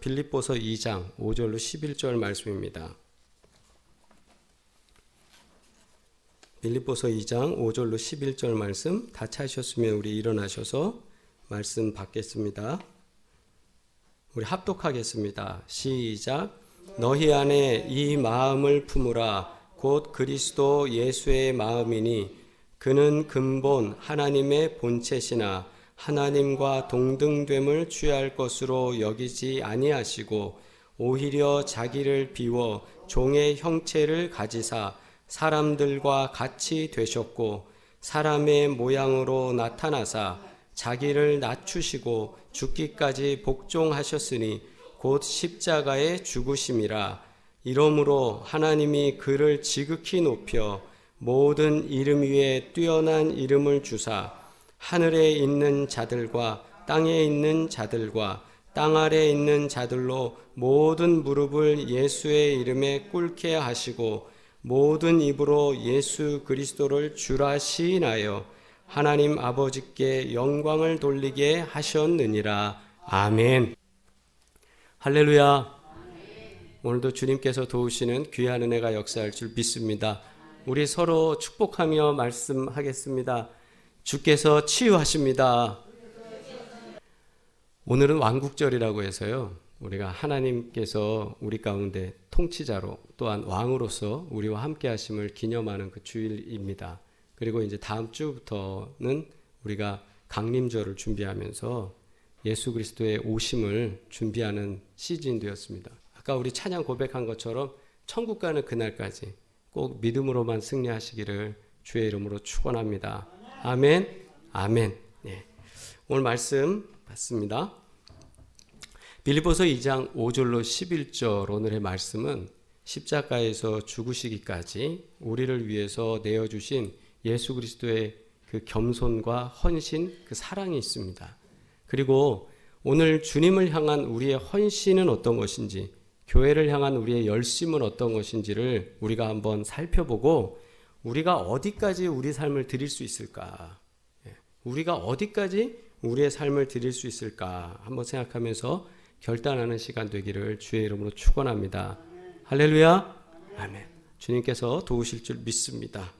빌립보서 2장 5절로 11절 말씀입니다. 빌립보서 2장 5절로 11절 말씀 다 찾으셨으면 우리 일어나셔서 말씀 받겠습니다. 우리 합독하겠습니다. 시작. 너희 안에 이 마음을 품으라. 곧 그리스도 예수의 마음이니 그는 근본 하나님의 본체시나 하나님과 동등됨을 취할 것으로 여기지 아니하시고 오히려 자기를 비워 종의 형체를 가지사 사람들과 같이 되셨고 사람의 모양으로 나타나사 자기를 낮추시고 죽기까지 복종하셨으니 곧 십자가에 죽으심이라. 이러므로 하나님이 그를 지극히 높여 모든 이름 위에 뛰어난 이름을 주사 하늘에 있는 자들과 땅에 있는 자들과 땅 아래에 있는 자들로 모든 무릎을 예수의 이름에 꿇게 하시고 모든 입으로 예수 그리스도를 주라 시인하여 하나님 아버지께 영광을 돌리게 하셨느니라. 아멘. 할렐루야. 오늘도 주님께서 도우시는 귀한 은혜가 역사할 줄 믿습니다. 우리 서로 축복하며 말씀하겠습니다. 주께서 치유하십니다. 오늘은 왕국절이라고 해서요, 우리가 하나님께서 우리 가운데 통치자로 또한 왕으로서 우리와 함께 하심을 기념하는 그 주일입니다. 그리고 이제 다음 주부터는 우리가 강림절을 준비하면서 예수 그리스도의 오심을 준비하는 시즌이 되었습니다. 아까 우리 찬양 고백한 것처럼 천국 가는 그날까지 꼭 믿음으로만 승리하시기를 주의 이름으로 축원합니다. 아멘. 아멘. 네. 오늘 말씀 받습니다. 빌립보서 2장 5절로 11절 오늘의 말씀은 십자가에서 죽으시기까지 우리를 위해서 내어주신 예수 그리스도의 그 겸손과 헌신, 그 사랑이 있습니다. 그리고 오늘 주님을 향한 우리의 헌신은 어떤 것인지, 교회를 향한 우리의 열심은 어떤 것인지를 우리가 한번 살펴보고 우리가 어디까지 우리 삶을 드릴 수 있을까? 우리가 어디까지 우리의 삶을 드릴 수 있을까? 한번 생각하면서 결단하는 시간 되기를 주의 이름으로 축원합니다. 할렐루야. 아멘. 주님께서 도우실 줄 믿습니다.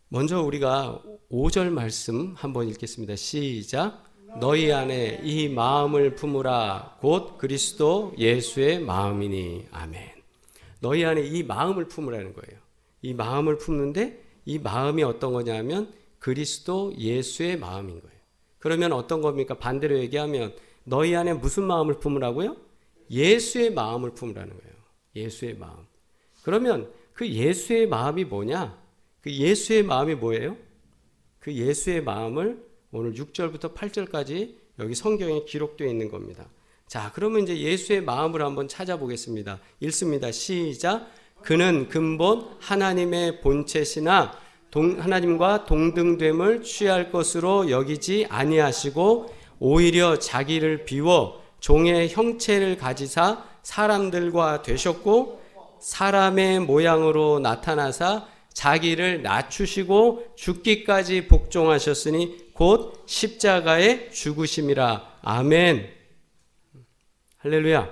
먼저 우리가 5절 말씀 한번 읽겠습니다. 시작. 너희 안에 이 마음을 품으라. 곧 그리스도 예수의 마음이니. 아멘. 너희 안에 이 마음을 품으라는 거예요. 이 마음을 품는데 이 마음이 어떤 거냐면 그리스도 예수의 마음인 거예요. 그러면 어떤 겁니까? 반대로 얘기하면 너희 안에 무슨 마음을 품으라고요? 예수의 마음을 품으라는 거예요. 예수의 마음. 그러면 그 예수의 마음이 뭐냐? 그 예수의 마음이 뭐예요? 그 예수의 마음을 오늘 6절부터 8절까지 여기 성경에 기록되어 있는 겁니다. 자, 그러면 이제 예수의 마음을 한번 찾아보겠습니다. 읽습니다. 시작. 그는 근본 하나님의 본체시나 하나님과 동등됨을 취할 것으로 여기지 아니하시고 오히려 자기를 비워 종의 형체를 가지사 사람들과 되셨고 사람의 모양으로 나타나사 자기를 낮추시고 죽기까지 복종하셨으니 곧 십자가에 죽으심이라. 아멘. 할렐루야.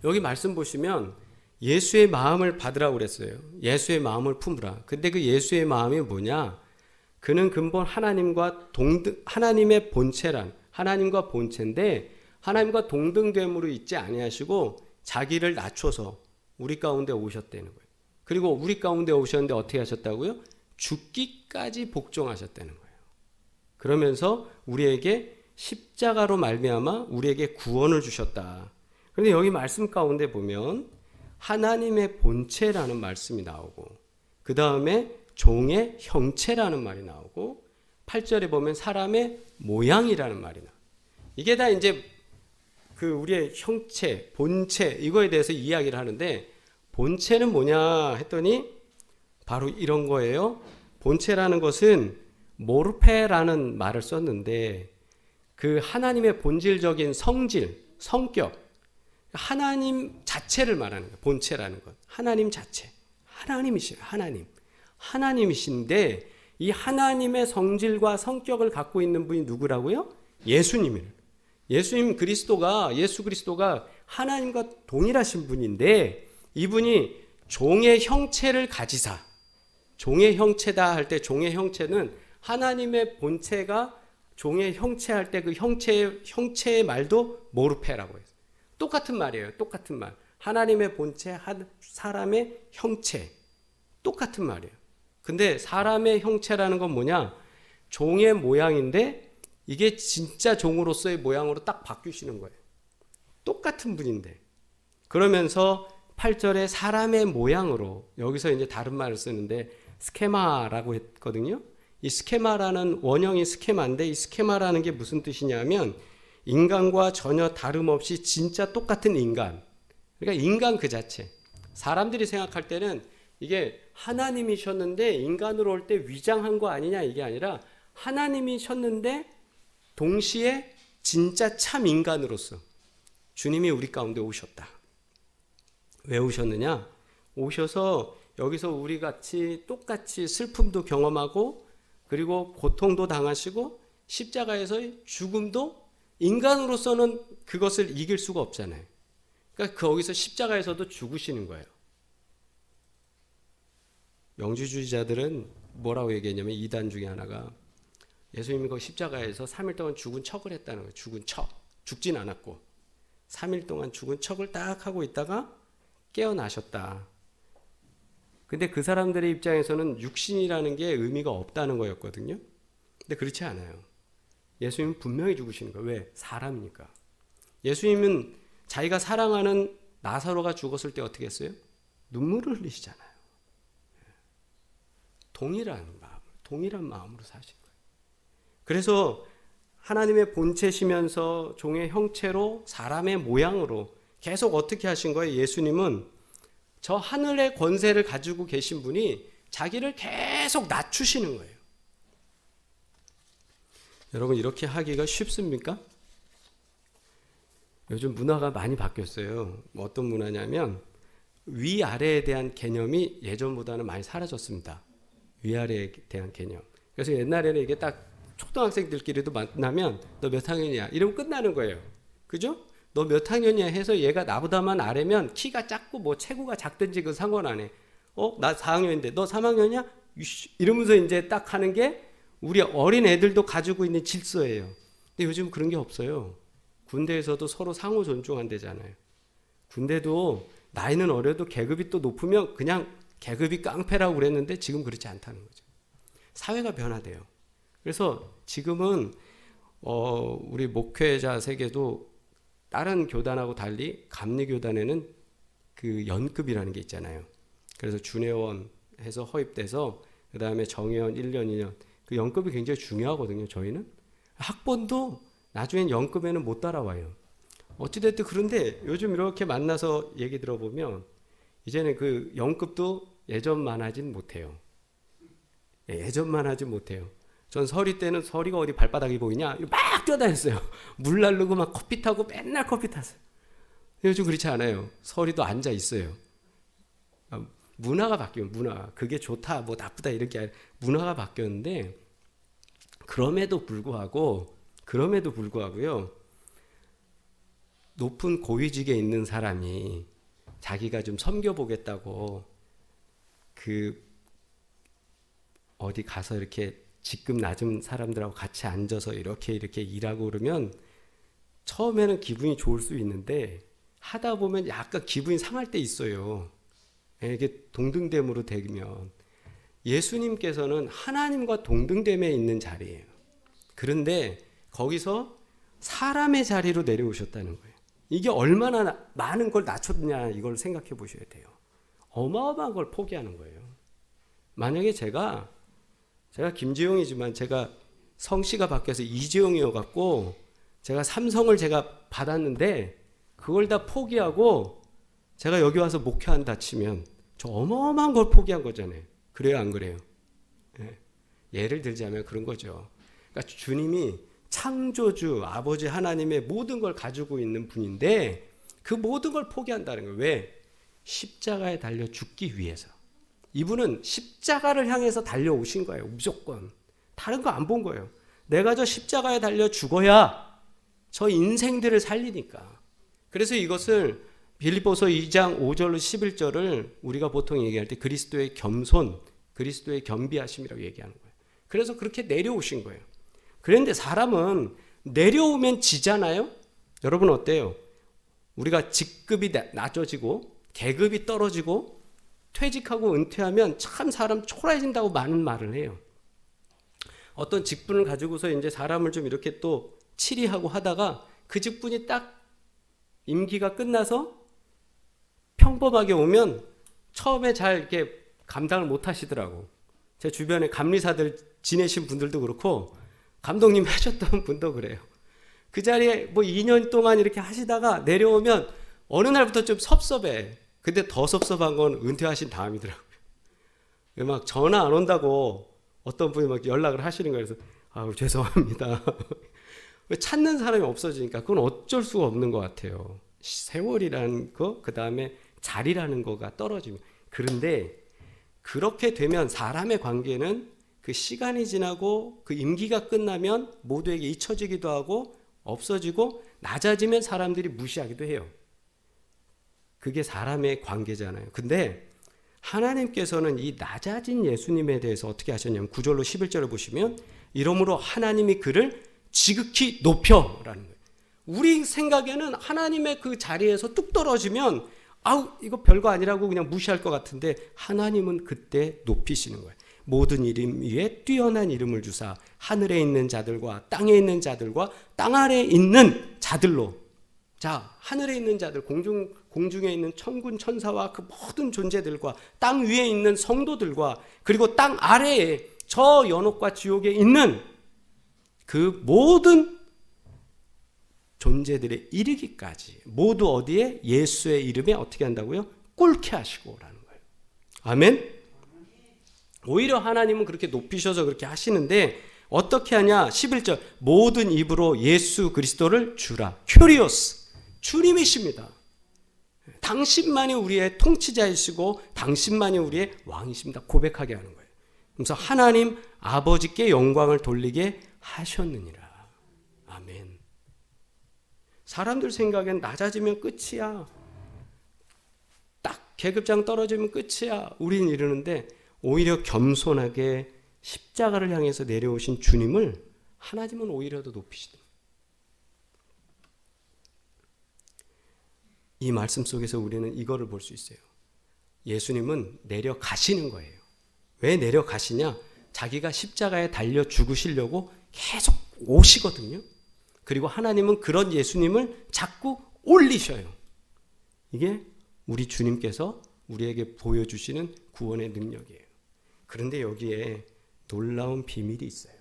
여기 말씀 보시면 예수의 마음을 받으라고 그랬어요. 예수의 마음을 품으라. 근데 그 예수의 마음이 뭐냐? 그는 근본 하나님과 하나님의 본체란, 하나님과 본체인데 하나님과 동등됨으로 있지 아니하시고 자기를 낮춰서 우리 가운데 오셨다는 거예요. 그리고 우리 가운데 오셨는데 어떻게 하셨다고요? 죽기까지 복종하셨다는 거예요. 그러면서 우리에게 십자가로 말미암아 우리에게 구원을 주셨다. 그런데 여기 말씀 가운데 보면 하나님의 본체라는 말씀이 나오고 그 다음에 종의 형체라는 말이 나오고 8절에 보면 사람의 모양이라는 말이 나와요. 이게 다 이제 그 우리의 형체, 본체 이거에 대해서 이야기를 하는데 본체는 뭐냐 했더니 바로 이런 거예요. 본체라는 것은 모르페라는 말을 썼는데 그 하나님의 본질적인 성질, 성격, 하나님 자체를 말하는 거예요. 본체라는 것. 하나님 자체. 하나님이시에요. 하나님이신데 이 하나님의 성질과 성격을 갖고 있는 분이 누구라고요? 예수님이에요. 예수 그리스도가 하나님과 동일하신 분인데 이분이 종의 형체를 가지사, 종의 형체다 할 때 종의 형체는 하나님의 본체가 종의 형체 할 때 그 형체의 말도 모르페라고 해요. 똑같은 말이에요. 똑같은 말. 하나님의 본체, 사람의 형체. 똑같은 말이에요. 근데 사람의 형체라는 건 뭐냐? 종의 모양인데 이게 진짜 종으로서의 모양으로 딱 바뀌시는 거예요. 똑같은 분인데. 그러면서 8절에 사람의 모양으로, 여기서 이제 다른 말을 쓰는데 스케마라고 했거든요. 이 스케마라는 원형이 스케마인데 이 스케마라는 게 무슨 뜻이냐면 인간과 전혀 다름없이 진짜 똑같은 인간. 그러니까 인간 그 자체. 사람들이 생각할 때는 이게 하나님이셨는데 인간으로 올 때 위장한 거 아니냐 이게 아니라 하나님이셨는데 동시에 진짜 참 인간으로서 주님이 우리 가운데 오셨다. 왜 오셨느냐? 오셔서 여기서 우리 같이 똑같이 슬픔도 경험하고 그리고 고통도 당하시고 십자가에서의 죽음도 인간으로서는 그것을 이길 수가 없잖아요. 그러니까 거기서 십자가에서도 죽으시는 거예요. 영주주의자들은 뭐라고 얘기했냐면 이단 중에 하나가 예수님이 그 십자가에서 3일 동안 죽은 척을 했다는 거예요. 죽은 척. 죽진 않았고 3일 동안 죽은 척을 딱 하고 있다가 깨어나셨다. 근데 그 사람들의 입장에서는 육신이라는 게 의미가 없다는 거였거든요. 근데 그렇지 않아요. 예수님은 분명히 죽으시는 거예요. 왜? 사람이니까. 예수님은 자기가 사랑하는 나사로가 죽었을 때 어떻게 했어요? 눈물을 흘리시잖아요. 동일한 마음으로 사신 거예요. 그래서 하나님의 본체시면서 종의 형체로 사람의 모양으로 계속 어떻게 하신 거예요? 예수님은 저 하늘의 권세를 가지고 계신 분이 자기를 계속 낮추시는 거예요. 여러분 이렇게 하기가 쉽습니까? 요즘 문화가 많이 바뀌었어요. 어떤 문화냐면 위아래에 대한 개념이 예전보다는 많이 사라졌습니다. 위아래에 대한 개념. 그래서 옛날에는 이게 딱 초등학생들끼리도 만나면 너 몇 학년이야? 이러면 끝나는 거예요. 그죠? 너 몇 학년이야 해서 얘가 나보다만 아래면 키가 작고 뭐 체구가 작든지 그 상관 안 해. 나 4학년인데 너 3학년이야? 이러면서 이제 딱 하는 게 우리 어린 애들도 가지고 있는 질서예요. 근데 요즘 그런 게 없어요. 군대에서도 서로 상호 존중한대잖아요. 군대도 나이는 어려도 계급이 또 높으면 그냥 계급이 깡패라고 그랬는데 지금 그렇지 않다는 거죠. 사회가 변화돼요. 그래서 지금은 우리 목회자 세계도 다른 교단하고 달리 감리교단에는 그 연급이라는 게 있잖아요. 그래서 준회원 해서 허입돼서 그 다음에 정회원 1년, 2년 그 연급이 굉장히 중요하거든요. 저희는 학번도 나중엔 연급에는 못 따라와요. 어찌됐든 그런데 요즘 이렇게 만나서 얘기 들어보면 이제는 그 연급도 예전만 하진 못해요. 예전만 하진 못해요. 전 서리 때는 서리가 어디 발바닥이 보이냐 막 뛰어다녔어요. 물 나르고 막 커피 타고 맨날 커피 탔어요. 요즘 그렇지 않아요. 서리도 앉아 있어요. 문화가 바뀌면 문화 그게 좋다 뭐 나쁘다 이렇게 아니라 문화가 바뀌었는데 그럼에도 불구하고요 높은 고위직에 있는 사람이 자기가 좀 섬겨보겠다고 그 어디 가서 이렇게 직급 낮은 사람들하고 같이 앉아서 이렇게 일하고 그러면 처음에는 기분이 좋을 수 있는데 하다 보면 약간 기분이 상할 때 있어요. 이게 동등됨으로 되면 예수님께서는 하나님과 동등됨에 있는 자리예요. 그런데 거기서 사람의 자리로 내려오셨다는 거예요. 이게 얼마나 많은 걸 낮췄냐 이걸 생각해 보셔야 돼요. 어마어마한 걸 포기하는 거예요. 만약에 제가 김지용이지만 제가 성씨가 바뀌어서 이지용이어갖고 제가 삼성을 제가 받았는데 그걸 다 포기하고 제가 여기 와서 목회한다 치면 저 어마어마한 걸 포기한 거잖아요. 그래요 안 그래요? 예. 예를 들자면 그런 거죠. 그러니까 주님이 창조주 아버지 하나님의 모든 걸 가지고 있는 분인데 그 모든 걸 포기한다는 거예요. 왜? 십자가에 달려 죽기 위해서. 이분은 십자가를 향해서 달려오신 거예요. 무조건. 다른 거 안 본 거예요. 내가 저 십자가에 달려 죽어야 저 인생들을 살리니까. 그래서 이것을 빌립보서 2장 5절로 11절을 우리가 보통 얘기할 때 그리스도의 겸손, 그리스도의 겸비하심이라고 얘기하는 거예요. 그래서 그렇게 내려오신 거예요. 그런데 사람은 내려오면 지잖아요. 여러분 어때요? 우리가 직급이 낮아지고 계급이 떨어지고 퇴직하고 은퇴하면 참 사람 초라해진다고 많은 말을 해요. 어떤 직분을 가지고서 이제 사람을 좀 이렇게 또 치리하고 하다가 그 직분이 딱 임기가 끝나서 평범하게 오면 처음에 잘 이렇게 감당을 못 하시더라고. 제 주변에 감리사들 지내신 분들도 그렇고 감독님 하셨던 분도 그래요. 그 자리에 뭐 2년 동안 이렇게 하시다가 내려오면 어느 날부터 좀 섭섭해. 근데 더 섭섭한 건 은퇴하신 다음이더라고요. 막 전화 안 온다고 어떤 분이 막 연락을 하시는 거예요. 그래서 아우 죄송합니다. 찾는 사람이 없어지니까 그건 어쩔 수가 없는 것 같아요. 세월이라는 거, 그 다음에 자리라는 거가 떨어지고. 그런데 그렇게 되면 사람의 관계는 그 시간이 지나고 그 임기가 끝나면 모두에게 잊혀지기도 하고 없어지고 낮아지면 사람들이 무시하기도 해요. 그게 사람의 관계잖아요. 근데 하나님께서는 이 낮아진 예수님에 대해서 어떻게 하셨냐면 9절로 11절을 보시면 이러므로 하나님이 그를 지극히 높여라는 거예요. 우리 생각에는 하나님의 그 자리에서 뚝 떨어지면 아우 이거 별거 아니라고 그냥 무시할 것 같은데 하나님은 그때 높이시는 거예요. 모든 이름 위에 뛰어난 이름을 주사 하늘에 있는 자들과 땅에 있는 자들과 땅 아래에 있는 자들로, 자 하늘에 있는 자들, 공중에 있는 천군 천사와 그 모든 존재들과 땅 위에 있는 성도들과 그리고 땅 아래에 저 연옥과 지옥에 있는 그 모든 존재들에 이르기까지 모두 어디에? 예수의 이름에 어떻게 한다고요? 꿇게 하시고라는 거예요. 아멘. 오히려 하나님은 그렇게 높이셔서 그렇게 하시는데 어떻게 하냐? 11절 모든 입으로 예수 그리스도를 주라. 큐리오스, 주님이십니다. 당신만이 우리의 통치자이시고 당신만이 우리의 왕이십니다. 고백하게 하는 거예요. 그래서 하나님 아버지께 영광을 돌리게 하셨느니라. 아멘. 사람들 생각엔 낮아지면 끝이야. 딱 계급장 떨어지면 끝이야. 우린 이러는데 오히려 겸손하게 십자가를 향해서 내려오신 주님을 하나님은 오히려 더 높이시다. 이 말씀 속에서 우리는 이거를 볼 수 있어요. 예수님은 내려가시는 거예요. 왜 내려가시냐? 자기가 십자가에 달려 죽으시려고 계속 오시거든요. 그리고 하나님은 그런 예수님을 자꾸 올리셔요. 이게 우리 주님께서 우리에게 보여주시는 구원의 능력이에요. 그런데 여기에 놀라운 비밀이 있어요.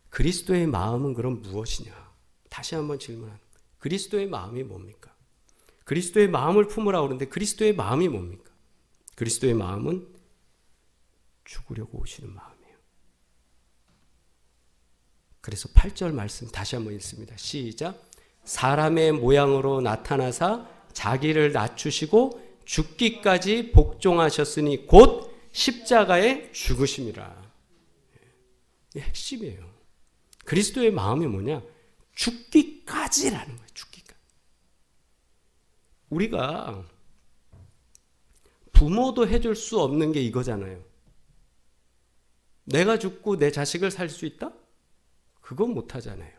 그리스도의 마음은 그럼 무엇이냐? 다시 한번 질문합니다. 그리스도의 마음이 뭡니까? 그리스도의 마음을 품으라고 그러는데 그리스도의 마음이 뭡니까? 그리스도의 마음은 죽으려고 오시는 마음이에요. 그래서 8절 말씀 다시 한번 읽습니다. 시작. 사람의 모양으로 나타나사 자기를 낮추시고 죽기까지 복종하셨으니 곧 십자가에 죽으심이라. 이 핵심이에요. 그리스도의 마음이 뭐냐? 죽기까지라는 거예요. 죽기까지. 우리가 부모도 해줄 수 없는 게 이거잖아요. 내가 죽고 내 자식을 살 수 있다? 그건 못하잖아요.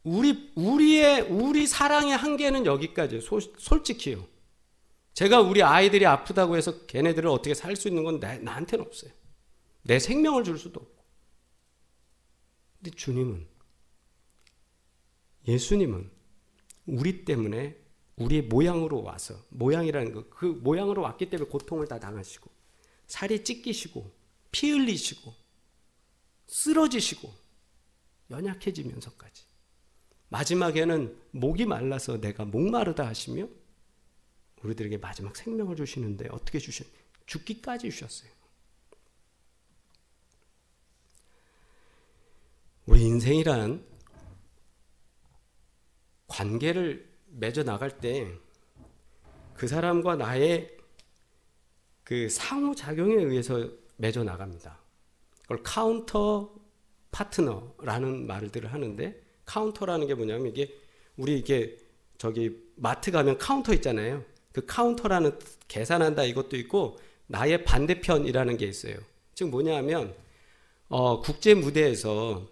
우리 사랑의 한계는 여기까지예요. 솔직히요. 제가 우리 아이들이 아프다고 해서 걔네들을 어떻게 살 수 있는 건 나한테는 없어요. 내 생명을 줄 수도 없고. 근데 주님은, 예수님은 우리 때문에 우리의 모양으로 와서, 모양이라는 거, 그 모양으로 왔기 때문에 고통을 다 당하시고 살이 찢기시고 피 흘리시고 쓰러지시고 연약해지면서까지 마지막에는 목이 말라서 내가 목마르다 하시며 우리들에게 마지막 생명을 주시는데 어떻게 주셨어요? 죽기까지 주셨어요. 우리 인생이란 관계를 맺어 나갈 때 그 사람과 나의 그 상호작용에 의해서 맺어 나갑니다. 그걸 카운터 파트너라는 말들을 하는데, 카운터라는 게 뭐냐면 우리 저기 마트 가면 카운터 있잖아요. 그 카운터라는 계산한다 이것도 있고 나의 반대편이라는 게 있어요. 즉 뭐냐면 국제 무대에서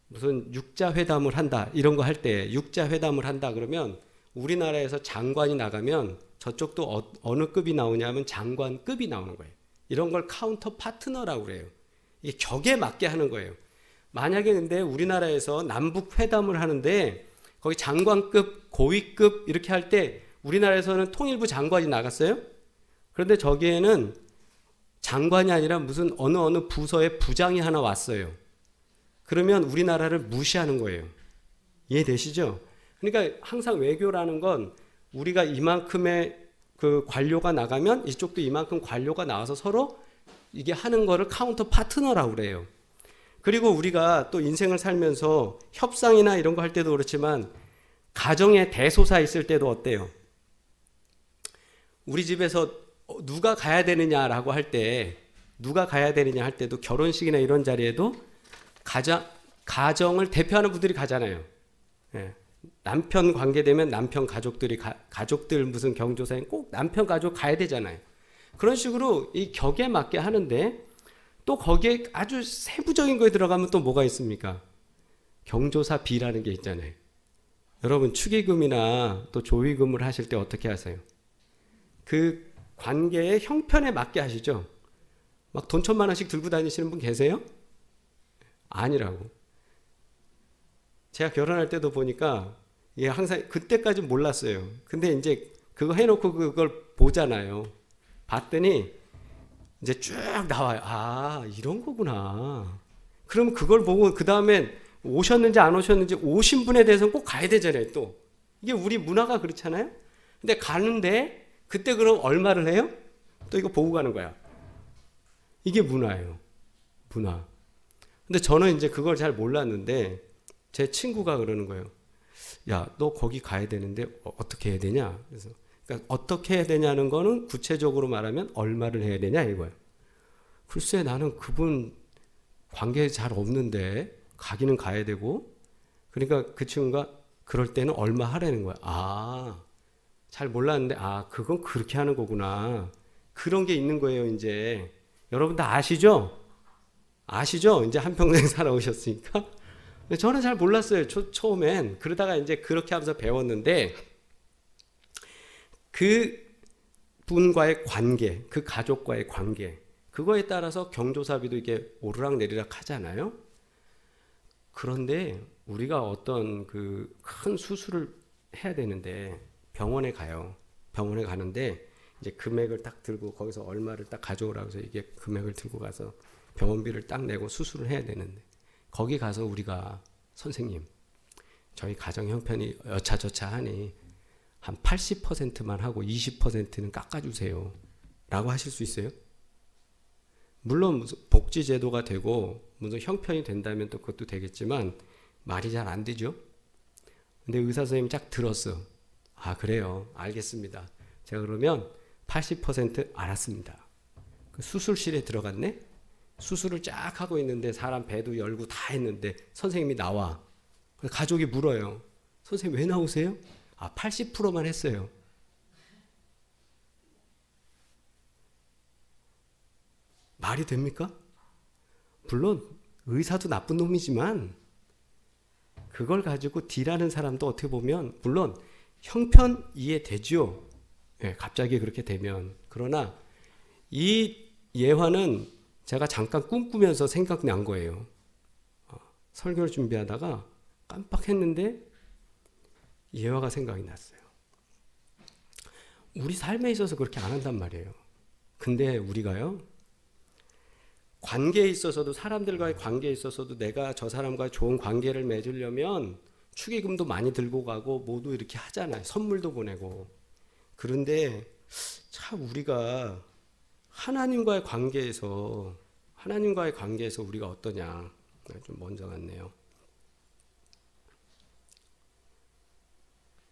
무슨 육자 회담을 한다 이런 거 할 때, 육자 회담을 한다 그러면 우리나라에서 장관이 나가면 저쪽도 어느 급이 나오냐면 장관급이 나오는 거예요. 이런 걸 카운터 파트너라고 그래요. 이게 격에 맞게 하는 거예요. 만약에 근데 우리나라에서 남북 회담을 하는데 거기 장관급, 고위급 이렇게 할 때 우리나라에서는 통일부 장관이 나갔어요. 그런데 저기에는 장관이 아니라 무슨 어느 부서의 부장이 하나 왔어요. 그러면 우리나라를 무시하는 거예요. 이해되시죠? 그러니까 항상 외교라는 건 우리가 이만큼의 그 관료가 나가면 이쪽도 이만큼 관료가 나와서 서로 이게 하는 거를 카운터 파트너라고 그래요. 그리고 우리가 또 인생을 살면서 협상이나 이런 거 할 때도 그렇지만 가정에 대소사 있을 때도 어때요? 우리 집에서 누가 가야 되느냐라고 할 때, 누가 가야 되느냐 할 때도 결혼식이나 이런 자리에도 가정을 대표하는 분들이 가잖아요. 예. 남편 관계되면 남편 가족들 무슨 경조사에 꼭 남편 가족 가야 되잖아요. 그런 식으로 이 격에 맞게 하는데 또 거기에 아주 세부적인 거에 들어가면 또 뭐가 있습니까? 경조사 B라는 게 있잖아요. 여러분 축의금이나 또 조의금을 하실 때 어떻게 하세요? 그 관계의 형편에 맞게 하시죠? 막 돈 1,000만 원씩 들고 다니시는 분 계세요? 아니라고. 제가 결혼할 때도 보니까 이게 항상 그때까지 몰랐어요. 근데 이제 그거 해놓고 그걸 보잖아요. 봤더니 이제 쭉 나와요. 아, 이런 거구나. 그럼 그걸 보고 그 다음엔 오셨는지 안 오셨는지 오신 분에 대해서는 꼭 가야 되잖아요. 또 이게 우리 문화가 그렇잖아요. 근데 가는데 그때 그럼 얼마를 해요? 또 이거 보고 가는 거야. 이게 문화예요. 문화. 근데 저는 이제 그걸 잘 몰랐는데 제 친구가 그러는 거예요. 야, 너 거기 가야 되는데 어떻게 해야 되냐? 그래서 그러니까 어떻게 해야 되냐는 거는 구체적으로 말하면 얼마를 해야 되냐 이거예요. 글쎄 나는 그분 관계 잘 없는데 가기는 가야 되고, 그러니까 그 친구가 그럴 때는 얼마 하라는 거야. 아, 잘 몰랐는데 그건 그렇게 하는 거구나. 그런 게 있는 거예요. 이제 여러분 다 아시죠? 아시죠? 이제 한평생 살아오셨으니까. 저는 잘 몰랐어요. 처음엔. 그러다가 이제 그렇게 하면서 배웠는데 그 분과의 관계, 그 가족과의 관계, 그거에 따라서 경조사비도 이게 오르락내리락 하잖아요. 그런데 우리가 어떤 그 큰 수술을 해야 되는데 병원에 가요. 병원에 가는데 이제 금액을 딱 들고 거기서 얼마를 딱 가져오라고 해서 이게 금액을 들고 가서 병원비를 딱 내고 수술을 해야 되는데 거기 가서 우리가 선생님 저희 가정 형편이 여차저차하니 한 80%만 하고 20%는 깎아주세요 라고 하실 수 있어요? 물론 무슨 복지제도가 되고 무슨 형편이 된다면 또 그것도 되겠지만 말이 잘 안 되죠. 근데 의사 선생님이 쫙 들었어. 아 그래요, 알겠습니다. 제가 그러면 80% 알았습니다. 그 수술실에 들어갔네. 수술을 쫙 하고 있는데 사람 배도 열고 다 했는데 선생님이 나와. 가족이 물어요. 선생님 왜 나오세요? 80%만 했어요. 말이 됩니까? 물론 의사도 나쁜 놈이지만 그걸 가지고 딜하는 사람도 어떻게 보면 물론 형편 이해되죠. 네, 갑자기 그렇게 되면. 그러나 이 예화는 제가 잠깐 꿈꾸면서 생각난 거예요. 설교를 준비하다가 깜빡했는데 예화가 생각이 났어요. 우리 삶에 있어서 그렇게 안 한단 말이에요. 근데 우리가요, 관계에 있어서도 사람들과의 관계에 있어서도 내가 저 사람과 좋은 관계를 맺으려면 축의금도 많이 들고 가고 모두 이렇게 하잖아요. 선물도 보내고. 그런데 참 우리가 하나님과의 관계에서 우리가 어떠냐. 좀 먼저 갔네요.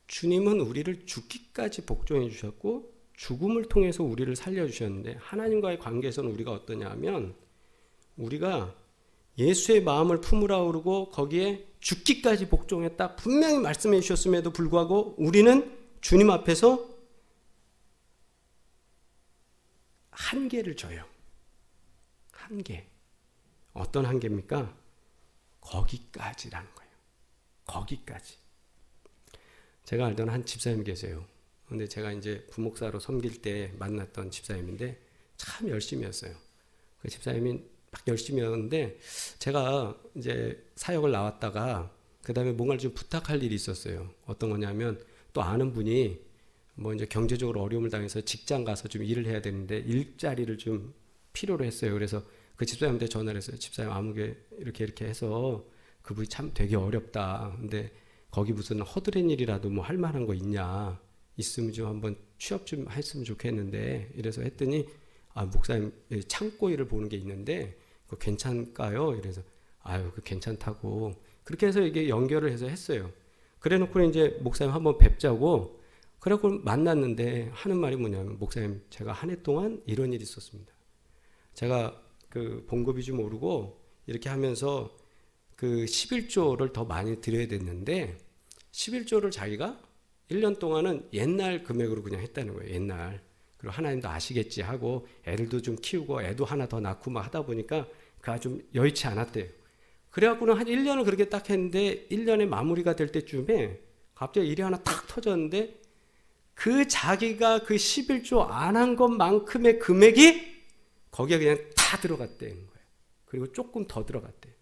주님은 우리를 죽기까지 복종해 주셨고 죽음을 통해서 우리를 살려주셨는데 하나님과의 관계에서는 우리가 어떠냐 하면 우리가 예수의 마음을 품으라 그러고 거기에 죽기까지 복종했다 분명히 말씀해 주셨음에도 불구하고 우리는 주님 앞에서 한계를 져요. 한계. 어떤 한계입니까? 거기까지라는 거예요. 거기까지. 제가 알던 한 집사님 계세요. 근데 제가 이제 부목사로 섬길 때 만났던 집사님인데 참 열심히 했어요. 그 집사님이 막 열심히 하는데 제가 이제 사역을 나왔다가 그 다음에 뭔가를 좀 부탁할 일이 있었어요. 어떤 거냐면 또 아는 분이 뭐 이제 경제적으로 어려움을 당해서 직장 가서 좀 일을 해야 되는데 일자리를 좀 필요로 했어요. 그래서 그 집사님한테 전화를 했어요. 집사님 아무게 이렇게 해서 그분이 참 되게 어렵다. 근데 거기 무슨 허드렛 일이라도 뭐 할 만한 거 있냐? 있으면 좀 한번 취업 좀 했으면 좋겠는데 이래서 했더니 목사님 창고 일을 보는 게 있는데 그거 괜찮을까요? 이래서 그 괜찮다고 그렇게 해서 이게 연결을 해서 했어요. 그래놓고 이제 목사님 한번 뵙자고 그래갖고 만났는데 하는 말이 뭐냐면 목사님 제가 한 해 동안 이런 일이 있었습니다. 제가 그 봉급이 좀 오르고 이렇게 하면서 그 11조를 더 많이 드려야 됐는데 11조를 자기가 1년 동안은 옛날 금액으로 그냥 했다는 거예요. 옛날. 그리고 하나님도 아시겠지 하고 애들도 좀 키우고 애도 하나 더 낳고 막 하다 보니까 그가 좀 여의치 않았대요. 그래갖고는 한 1년을 그렇게 딱 했는데 1년에 마무리가 될 때쯤에 갑자기 일이 하나 탁 터졌는데 그 자기가 그 11조 안 한 것만큼의 금액이 거기에 그냥 다 들어갔다는 거예요. 그리고 조금 더 들어갔대요.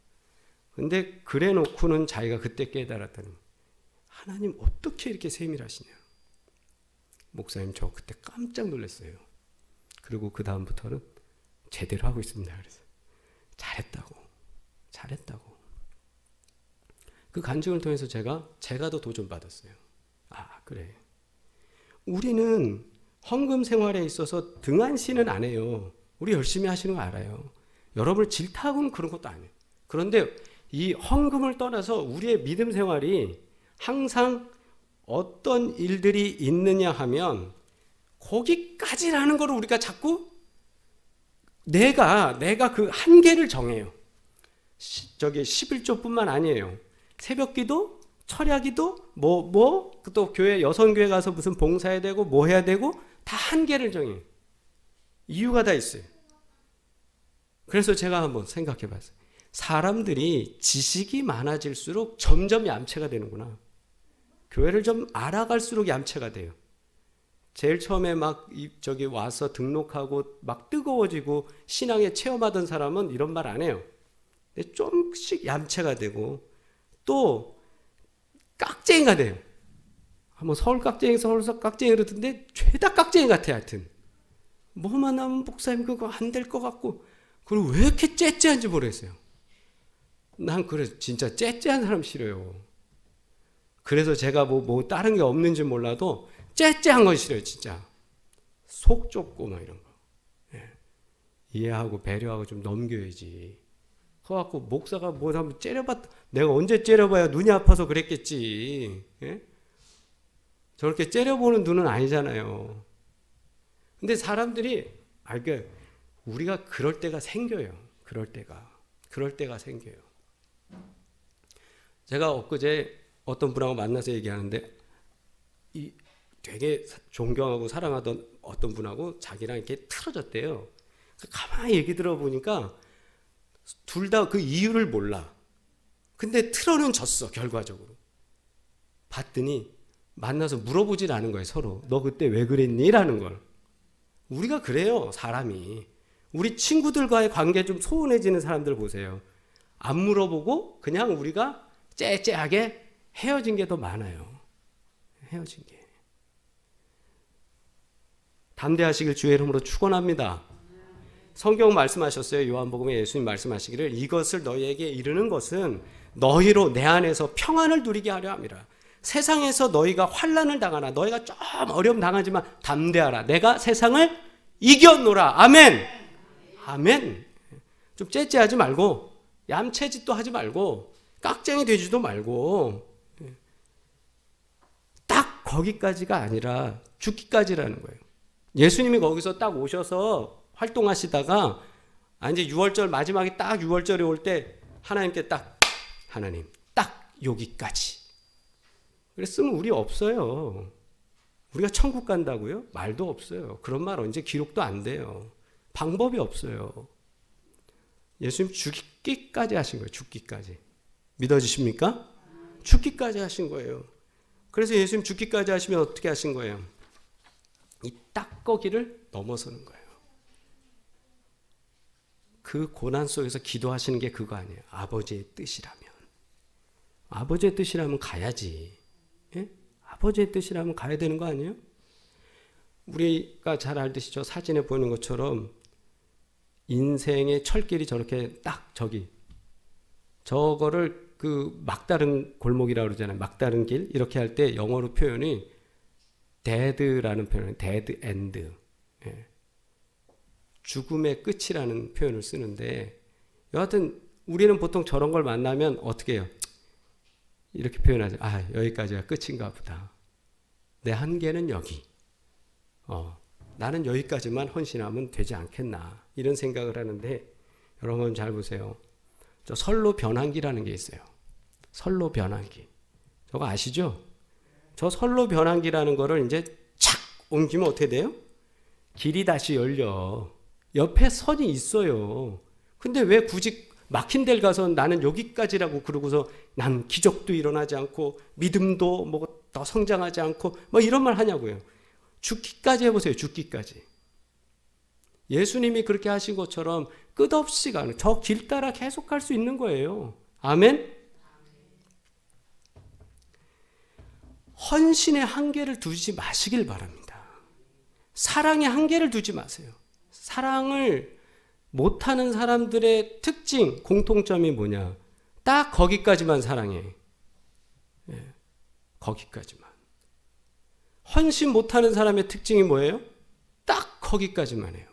근데 그래 놓고는 자기가 그때 깨달았다는 거예요. 하나님 어떻게 이렇게 세밀하시냐. 목사님 저 그때 깜짝 놀랐어요. 그리고 그 다음부터는 제대로 하고 있습니다. 그래서 잘했다고. 그 간증을 통해서 제가 더 도전받았어요. 그래. 우리는 헌금 생활에 있어서 등한시는 안 해요. 우리 열심히 하시는 거 알아요. 여러분을 질타하고는 그런 것도 아니에요. 그런데 이 헌금을 떠나서 우리의 믿음 생활이 항상 어떤 일들이 있느냐 하면 거기까지라는 걸 우리가 자꾸 내가 그 한계를 정해요. 저기 11조뿐만 아니에요. 새벽기도, 철야기도, 또 교회 여성교회 가서 무슨 봉사해야 되고 뭐 해야 되고 다 한계를 정해요. 이유가 다 있어요. 그래서 제가 한번 생각해 봤어요. 사람들이 지식이 많아질수록 점점 얌체가 되는구나. 교회를 좀 알아갈수록 얌체가 돼요. 제일 처음에 막 저기 와서 등록하고 막 뜨거워지고 신앙에 체험하던 사람은 이런 말 안 해요. 근데 좀씩 얌체가 되고 또 깍쟁이가 돼요. 한번 서울 깍쟁이 그러던데 죄다 깍쟁이 같아. 하여튼 뭐만 하면 목사님 그거 안 될 것 같고 그리고 왜 이렇게 째째한지 모르겠어요. 난 그래 진짜 째째한 사람 싫어요. 그래서 제가 뭐 다른 게 없는지 몰라도 째째한 건 싫어요. 진짜 속 좁고 막 이런 거. 이해하고 배려하고 좀 넘겨야지. 그래갖고 목사가 뭐 한번 째려봤 내가 언제 째려봐야 눈이 아파서 그랬겠지. 저렇게 째려보는 눈은 아니잖아요. 근데 사람들이 그러니까 우리가 그럴 때가 생겨요. 그럴 때가 생겨요. 제가 엊그제 어떤 분하고 만나서 얘기하는데 되게 존경하고 사랑하던 어떤 분하고 자기랑 이렇게 틀어졌대요. 가만히 얘기 들어보니까 둘 다 그 이유를 몰라. 근데 틀어는 졌어. 결과적으로. 봤더니 만나서 물어보질 않은 거예요. 서로. 너 그때 왜 그랬니? 라는 걸. 우리가 그래요. 사람이. 우리 친구들과의 관계 좀 소원해지는 사람들 보세요. 안 물어보고 그냥 우리가 째째하게 헤어진 게 더 많아요. 헤어진 게. 담대하시길 주의 이름으로 축원합니다. 성경 말씀하셨어요. 요한복음에 예수님 말씀하시기를 이것을 너희에게 이르는 것은 너희로 내 안에서 평안을 누리게 하려 함이라. 세상에서 너희가 환난을 당하나 너희가 좀 어려움 당하지만 담대하라. 내가 세상을 이겼노라. 아멘. 아멘. 좀 째째하지 말고 얌체짓도 하지 말고 깍쟁이 되지도 말고 딱 거기까지가 아니라 죽기까지라는 거예요. 예수님이 거기서 딱 오셔서 활동하시다가 이제 6월절 마지막에 딱 6월절에 올 때 하나님께 딱 하나님 딱 여기까지. 그랬으면 우리 없어요. 우리가 천국 간다고요? 말도 없어요. 그런 말 언제 기록도 안 돼요. 방법이 없어요. 예수님 죽기까지 하신 거예요. 죽기까지. 믿어지십니까? 죽기까지 하신 거예요. 그래서 예수님 죽기까지 하시면 어떻게 하신 거예요? 이 딱거기를 넘어서는 거예요. 그 고난 속에서 기도하시는 게 그거 아니에요. 아버지의 뜻이라면. 아버지의 뜻이라면 가야지. 예? 아버지의 뜻이라면 가야 되는 거 아니에요? 우리가 잘 알듯이 저 사진에 보이는 것처럼 인생의 철길이 저렇게 딱 저거를 그 막다른 골목이라고 그러잖아요. 막다른 길 이렇게 할 때 영어로 표현이 dead라는 표현이에요. dead end. 예. 죽음의 끝이라는 표현을 쓰는데 여하튼 우리는 보통 저런 걸 만나면 어떻게 해요? 이렇게 표현하죠. 아, 여기까지가 끝인가 보다. 내 한계는 여기. 나는 여기까지만 헌신하면 되지 않겠나. 이런 생각을 하는데 여러분 잘 보세요. 저 선로 변환기라는 게 있어요. 선로 변환기. 저거 아시죠? 저 선로 변환기라는 거를 이제 착 옮기면 어떻게 돼요? 길이 다시 열려. 옆에 선이 있어요. 근데 왜 굳이 막힌 데를 가서 나는 여기까지라고 그러고서 난 기적도 일어나지 않고 믿음도 뭐 더 성장하지 않고 뭐 이런 말 하냐고요. 죽기까지 해보세요. 죽기까지. 예수님이 그렇게 하신 것처럼 끝없이 가는 저 길 따라 계속 갈 수 있는 거예요. 아멘? 헌신의 한계를 두지 마시길 바랍니다. 사랑의 한계를 두지 마세요. 사랑을 못하는 사람들의 특징, 공통점이 뭐냐? 딱 거기까지만 사랑해. 예, 거기까지만. 헌신 못하는 사람의 특징이 뭐예요? 딱 거기까지만 해요.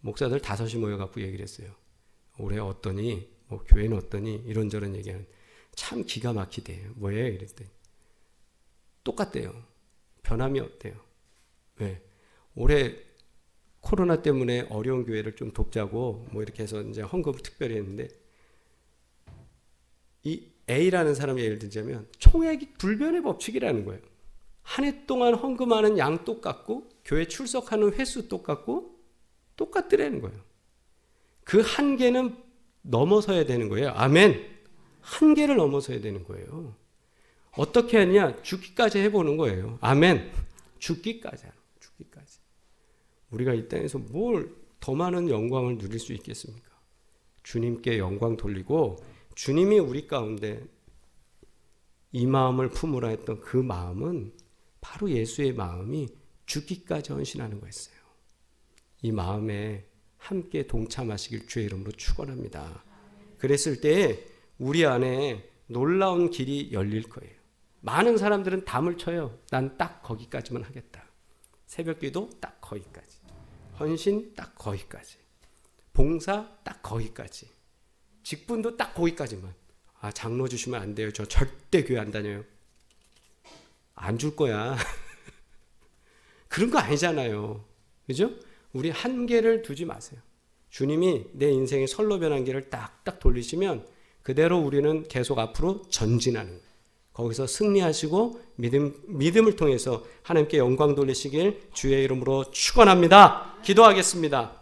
목사들 5이 모여갖고 얘기를 했어요. 올해 어떠니? 뭐 교회는 어떠니? 이런저런 얘기하는 참 기가 막히대요. 뭐예요? 이랬더니 똑같대요. 변함이 없대요. 왜? 올해 코로나 때문에 어려운 교회를 좀 돕자고 뭐 이렇게 해서 이제 헌금을 특별히 했는데 이 A라는 사람이 예를 들자면 총액이 불변의 법칙이라는 거예요. 한 해 동안 헌금하는 양 똑같고 교회 출석하는 횟수 똑같더라는 거예요. 그 한계는 넘어서야 되는 거예요. 아멘. 한계를 넘어서야 되는 거예요. 어떻게 하느냐? 죽기까지 해보는 거예요. 아멘. 죽기까지 하는 거예요. 죽기까지. 우리가 이 땅에서 뭘 더 많은 영광을 누릴 수 있겠습니까? 주님께 영광 돌리고 주님이 우리 가운데 이 마음을 품으라 했던 그 마음은 바로 예수의 마음이 죽기까지 헌신하는 거였어요. 이 마음에 함께 동참하시길 주의 이름으로 축원합니다. 그랬을 때 우리 안에 놀라운 길이 열릴 거예요. 많은 사람들은 담을 쳐요. 난 딱 거기까지만 하겠다. 새벽기도 딱 거기까지. 헌신 딱 거기까지. 봉사 딱 거기까지. 직분도 딱 거기까지만. 아, 장로 주시면 안 돼요. 저 절대 교회 안 다녀요. 안 줄 거야. 그런 거 아니잖아요. 그죠? 우리 한계를 두지 마세요. 주님이 내 인생의 선로 변환기를 딱딱 돌리시면 그대로 우리는 계속 앞으로 전진하는 거예요. 거기서 승리하시고 믿음을 통해서 하나님께 영광 돌리시길 주의 이름으로 축원합니다. 기도하겠습니다.